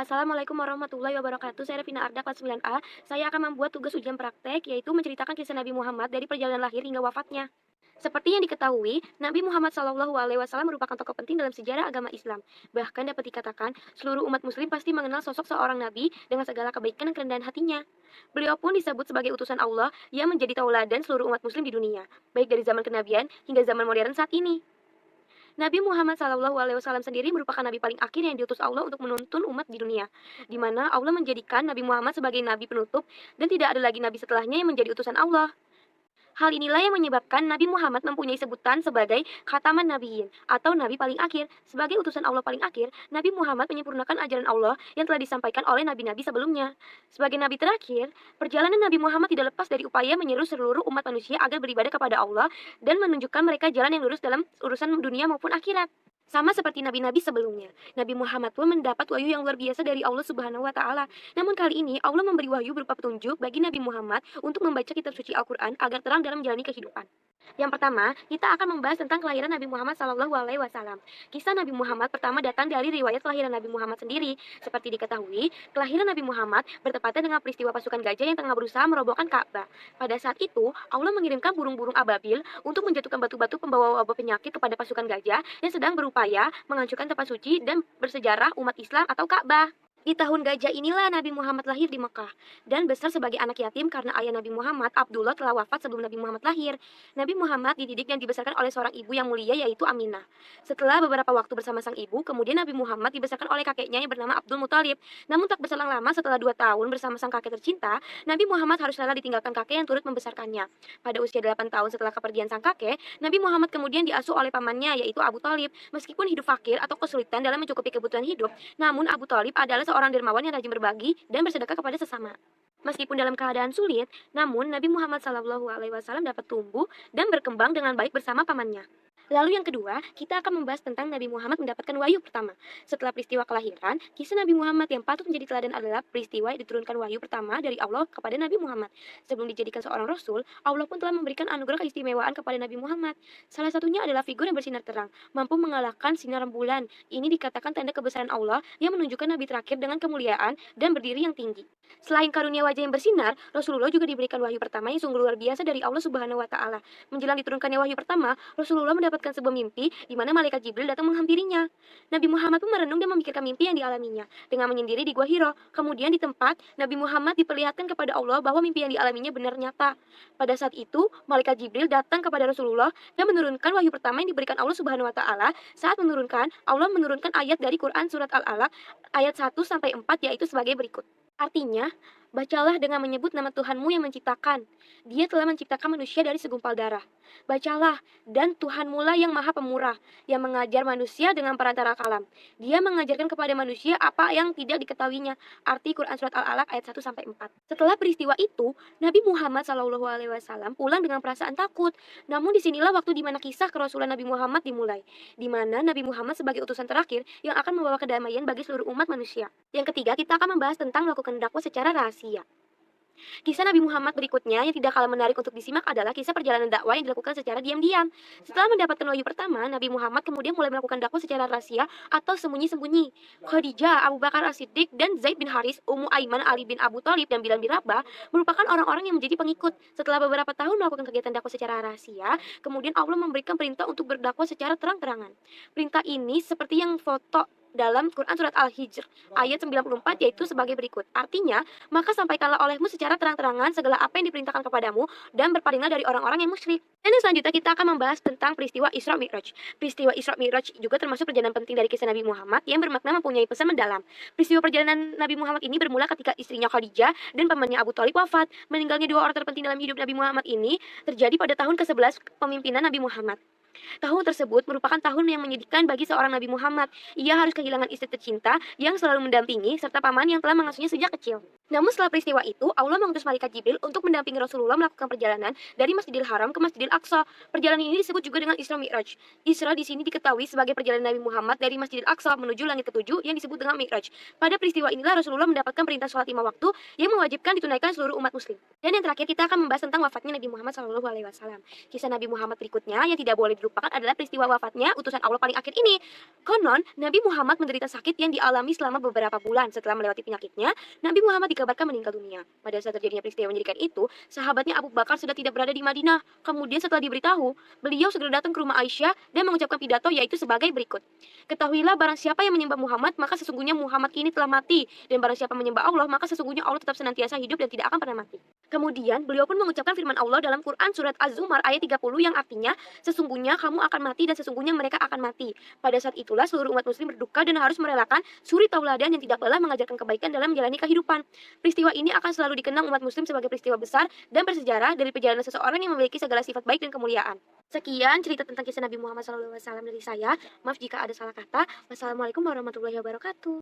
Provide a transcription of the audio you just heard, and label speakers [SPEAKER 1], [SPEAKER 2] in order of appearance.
[SPEAKER 1] Assalamualaikum warahmatullahi wabarakatuh. Saya Revina Arda, kelas 9A. Saya akan membuat tugas ujian praktek, yaitu menceritakan kisah Nabi Muhammad dari perjalanan lahir hingga wafatnya. Seperti yang diketahui, Nabi Muhammad SAW merupakan tokoh penting dalam sejarah agama Islam. Bahkan dapat dikatakan, seluruh umat muslim pasti mengenal sosok seorang Nabi dengan segala kebaikan dan kerendahan hatinya. Beliau pun disebut sebagai utusan Allah yang menjadi tauladan seluruh umat muslim di dunia, baik dari zaman kenabian hingga zaman modern saat ini. Nabi Muhammad SAW sendiri merupakan nabi paling akhir yang diutus Allah untuk menuntun umat di dunia, di mana Allah menjadikan Nabi Muhammad sebagai nabi penutup dan tidak ada lagi nabi setelahnya yang menjadi utusan Allah. Hal inilah yang menyebabkan Nabi Muhammad mempunyai sebutan sebagai Khataman Nabiyyin atau Nabi paling akhir. Sebagai utusan Allah paling akhir, Nabi Muhammad menyempurnakan ajaran Allah yang telah disampaikan oleh nabi-nabi sebelumnya. Sebagai nabi terakhir, perjalanan Nabi Muhammad tidak lepas dari upaya menyeru seluruh umat manusia agar beribadah kepada Allah dan menunjukkan mereka jalan yang lurus dalam urusan dunia maupun akhirat. Sama seperti nabi-nabi sebelumnya, Nabi Muhammad pun mendapat wahyu yang luar biasa dari Allah Subhanahu wa Ta'ala. Namun kali ini, Allah memberi wahyu berupa petunjuk bagi Nabi Muhammad untuk membaca kitab suci Al-Quran agar terang dalam menjalani kehidupan. Yang pertama, kita akan membahas tentang kelahiran Nabi Muhammad SAW. Kisah Nabi Muhammad pertama datang dari riwayat kelahiran Nabi Muhammad sendiri. Seperti diketahui, kelahiran Nabi Muhammad bertepatan dengan peristiwa pasukan gajah yang tengah berusaha merobohkan Ka'bah. Pada saat itu, Allah mengirimkan burung-burung ababil untuk menjatuhkan batu-batu pembawa wabah penyakit kepada pasukan gajah yang sedang berupaya menghancurkan tempat suci dan bersejarah umat Islam atau Ka'bah. Di tahun gajah inilah Nabi Muhammad lahir di Mekah dan besar sebagai anak yatim karena ayah Nabi Muhammad, Abdullah, telah wafat sebelum Nabi Muhammad lahir. Nabi Muhammad dididik dan dibesarkan oleh seorang ibu yang mulia yaitu Aminah. Setelah beberapa waktu bersama sang ibu, kemudian Nabi Muhammad dibesarkan oleh kakeknya yang bernama Abdul Muthalib. Namun tak berselang lama setelah 2 tahun bersama sang kakek tercinta, Nabi Muhammad harus rela ditinggalkan kakek yang turut membesarkannya. Pada usia 8 tahun setelah kepergian sang kakek, Nabi Muhammad kemudian diasuh oleh pamannya yaitu Abu Thalib. Meskipun hidup fakir atau kesulitan dalam mencukupi kebutuhan hidup, namun Abu Thalib adalah seorang dermawan yang rajin berbagi dan bersedekah kepada sesama. Meskipun dalam keadaan sulit, namun Nabi Muhammad SAW dapat tumbuh dan berkembang dengan baik bersama pamannya. Lalu yang kedua, kita akan membahas tentang Nabi Muhammad mendapatkan wahyu pertama. Setelah peristiwa kelahiran, kisah Nabi Muhammad yang patut menjadi teladan adalah peristiwa diturunkan wahyu pertama dari Allah kepada Nabi Muhammad. Sebelum dijadikan seorang rasul, Allah pun telah memberikan anugerah keistimewaan kepada Nabi Muhammad. Salah satunya adalah figur yang bersinar terang, mampu mengalahkan sinar rembulan. Ini dikatakan tanda kebesaran Allah yang menunjukkan Nabi terakhir dengan kemuliaan dan berdiri yang tinggi. Selain karunia wajah yang bersinar, Rasulullah juga diberikan wahyu pertama yang sungguh luar biasa dari Allah Subhanahu wa Ta'ala. Menjelang diturunkannya wahyu pertama, Rasulullah mendapatkan sebuah mimpi di mana malaikat Jibril datang menghampirinya. Nabi Muhammad pun merenung dan memikirkan mimpi yang dialaminya dengan menyendiri di Gua Hiro. Kemudian di tempat, Nabi Muhammad diperlihatkan kepada Allah bahwa mimpi yang dialaminya benar nyata. Pada saat itu, malaikat Jibril datang kepada Rasulullah dan menurunkan wahyu pertama yang diberikan Allah Subhanahu wa Ta'ala. Saat menurunkan, Allah menurunkan ayat dari Quran surat Al-Alaq ayat 1 sampai 4 yaitu sebagai berikut. Artinya, bacalah dengan menyebut nama Tuhanmu yang menciptakan. Dia telah menciptakan manusia dari segumpal darah. Bacalah, dan Tuhanmu lah yang maha pemurah, yang mengajar manusia dengan perantara kalam. Dia mengajarkan kepada manusia apa yang tidak diketahuinya. Arti Quran Surat Al-Alaq ayat 1 sampai 4. Setelah peristiwa itu, Nabi Muhammad SAW pulang dengan perasaan takut. Namun disinilah waktu di mana kisah kerasulan Nabi Muhammad dimulai, di mana Nabi Muhammad sebagai utusan terakhir yang akan membawa kedamaian bagi seluruh umat manusia. Yang ketiga, kita akan membahas tentang melakukan dakwah secara rahasia. Kisah Nabi Muhammad berikutnya yang tidak kalah menarik untuk disimak adalah kisah perjalanan dakwah yang dilakukan secara diam-diam. Setelah mendapatkan wahyu pertama, Nabi Muhammad kemudian mulai melakukan dakwah secara rahasia atau sembunyi-sembunyi. Khadijah, Abu Bakar As-Siddiq, dan Zaid bin Haris, Ummu Aiman, Ali bin Abu Thalib, dan Bilal bin Rabah merupakan orang-orang yang menjadi pengikut. Setelah beberapa tahun melakukan kegiatan dakwah secara rahasia, kemudian Allah memberikan perintah untuk berdakwah secara terang-terangan. Perintah ini seperti yang foto dalam Quran Surat Al-Hijr ayat 94 yaitu sebagai berikut. Artinya, maka sampaikanlah olehmu secara terang-terangan segala apa yang diperintahkan kepadamu dan berpalinglah dari orang-orang yang musyrik. Dan yang selanjutnya kita akan membahas tentang peristiwa Isra Mi'raj. Peristiwa Isra Mi'raj juga termasuk perjalanan penting dari kisah Nabi Muhammad yang bermakna mempunyai pesan mendalam. Peristiwa perjalanan Nabi Muhammad ini bermula ketika istrinya Khadijah dan pamannya Abu Thalib wafat. Meninggalnya 2 orang terpenting dalam hidup Nabi Muhammad ini terjadi pada tahun ke-11 kepemimpinan Nabi Muhammad. Tahun tersebut merupakan tahun yang menyedihkan bagi seorang Nabi Muhammad. Ia harus kehilangan istri tercinta yang selalu mendampingi serta paman yang telah mengasuhnya sejak kecil. Namun setelah peristiwa itu, Allah mengutus malaikat Jibril untuk mendampingi Rasulullah melakukan perjalanan dari Masjidil Haram ke Masjidil Aqsa. Perjalanan ini disebut juga dengan Isra Mi'raj. Isra di sini diketahui sebagai perjalanan Nabi Muhammad dari Masjidil Aqsa menuju langit ke-7 yang disebut dengan Mi'raj. Pada peristiwa inilah Rasulullah mendapatkan perintah sholat 5 waktu yang mewajibkan ditunaikan seluruh umat muslim. Dan yang terakhir kita akan membahas tentang wafatnya Nabi Muhammad SAW. Kisah Nabi Muhammad berikutnya yang tidak boleh dilupakan adalah peristiwa wafatnya utusan Allah paling akhir ini. Konon, Nabi Muhammad menderita sakit yang dialami selama beberapa bulan. Setelah melewati penyakitnya, Nabi Muhammad dikabarkan meninggal dunia. Pada saat terjadinya peristiwa menyedihkan itu, sahabatnya Abu Bakar sudah tidak berada di Madinah. Kemudian setelah diberitahu, beliau segera datang ke rumah Aisyah dan mengucapkan pidato yaitu sebagai berikut. Ketahuilah barang siapa yang menyembah Muhammad, maka sesungguhnya Muhammad kini telah mati. Dan barang siapa menyembah Allah, maka sesungguhnya Allah tetap senantiasa hidup dan tidak akan pernah mati. Kemudian, beliau pun mengucapkan firman Allah dalam Quran surat Az-Zumar ayat 30 yang artinya, sesungguhnya kamu akan mati dan sesungguhnya mereka akan mati. Pada saat itulah seluruh umat muslim berduka dan harus merelakan suri tauladan yang tidak lelah mengajarkan kebaikan dalam menjalani kehidupan. Peristiwa ini akan selalu dikenang umat muslim sebagai peristiwa besar dan bersejarah dari perjalanan seseorang yang memiliki segala sifat baik dan kemuliaan. Sekian cerita tentang kisah Nabi Muhammad SAW dari saya. Maaf jika ada salah kata. Wassalamualaikum warahmatullahi wabarakatuh.